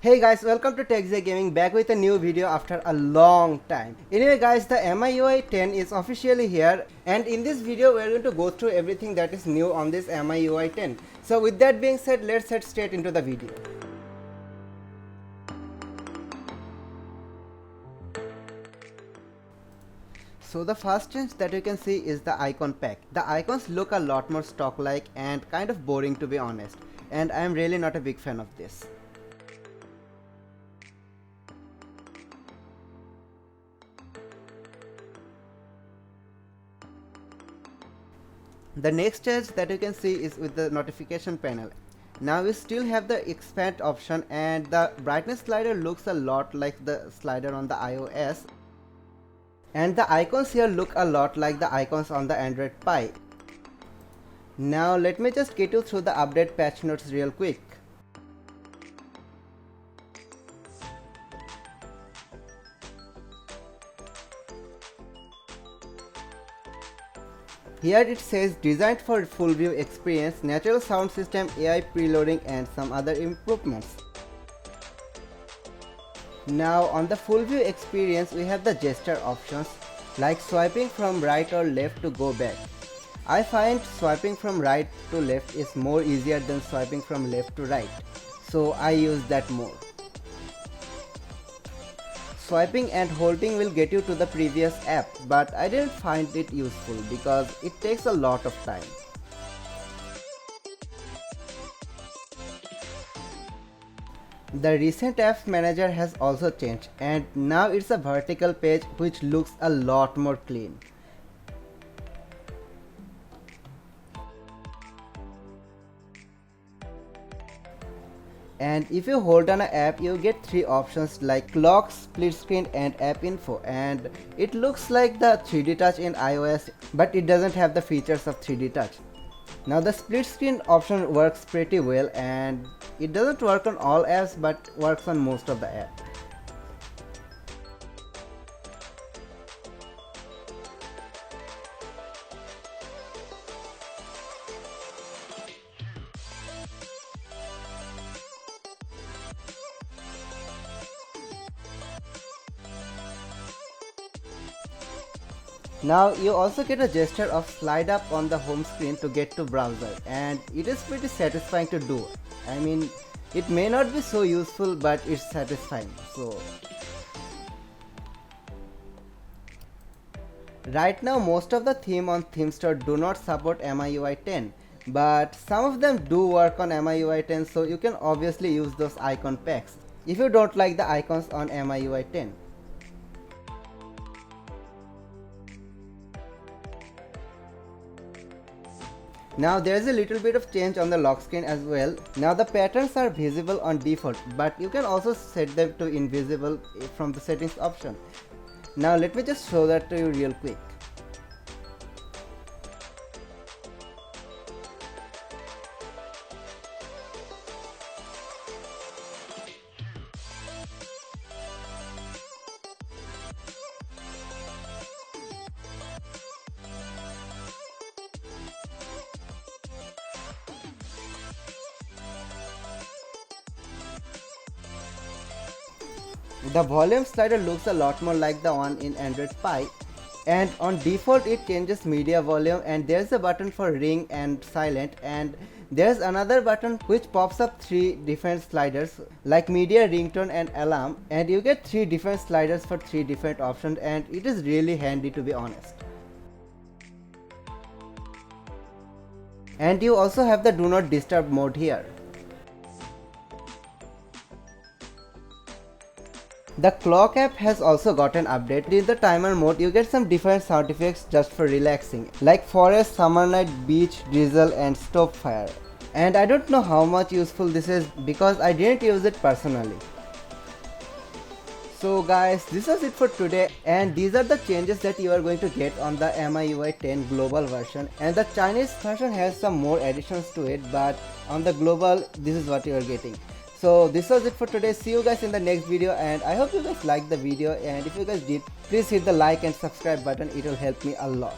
Hey guys, welcome to TechZ Gaming, back with a new video after a long time. Anyway guys, the Miui 10 is officially here, and in this video we are going to go through everything that is new on this Miui 10. So with that being said, let's head straight into the video. So the first change that you can see is the icon pack. The icons look a lot more stock-like and kind of boring, to be honest, and I am really not a big fan of this. The next change that you can see is with the notification panel. Now we still have the expand option, and the brightness slider looks a lot like the slider on the iOS, and the icons here look a lot like the icons on the Android Pie. Now let me just get you through the update patch notes real quick. Here it says designed for full view experience, natural sound system, AI preloading and some other improvements. Now on the full view experience we have the gesture options like swiping from right or left to go back. I find swiping from right to left is more easier than swiping from left to right, so I use that more. Swiping and holding will get you to the previous app, but I didn't find it useful because it takes a lot of time. The recent apps manager has also changed, and now it's a vertical page which looks a lot more clean. And if you hold on an app, you get three options like clock, split screen and app info, and it looks like the 3D touch in iOS, but it doesn't have the features of 3D touch. Now the split screen option works pretty well, and it doesn't work on all apps but works on most of the apps. Now you also get a gesture of slide up on the home screen to get to browser, and it is pretty satisfying to do. I mean, it may not be so useful but it's satisfying. So right now most of the theme on Theme Store do not support Miui 10, but some of them do work on Miui 10, so you can obviously use those icon packs if you don't like the icons on Miui 10. Now there is a little bit of change on the lock screen as well. Now the patterns are visible on default, but you can also set them to invisible from the settings option. Now let me just show that to you real quick. The volume slider looks a lot more like the one in Android Pie, and on default it changes media volume, and there's a button for ring and silent, and there's another button which pops up three different sliders like media, ringtone and alarm, and you get three different sliders for three different options, and it is really handy, to be honest. And you also have the do not disturb mode here. The clock app has also got an update. In the timer mode, you get some different sound effects just for relaxing, like forest, summer night, beach, drizzle and stove fire. And I don't know how much useful this is because I didn't use it personally. So guys, this was it for today, and these are the changes that you are going to get on the Miui 10 global version, and the Chinese version has some more additions to it, but on the global this is what you are getting. So this was it for today. See you guys in the next video, and I hope you guys liked the video, and if you guys did, please hit the like and subscribe button. It will help me a lot.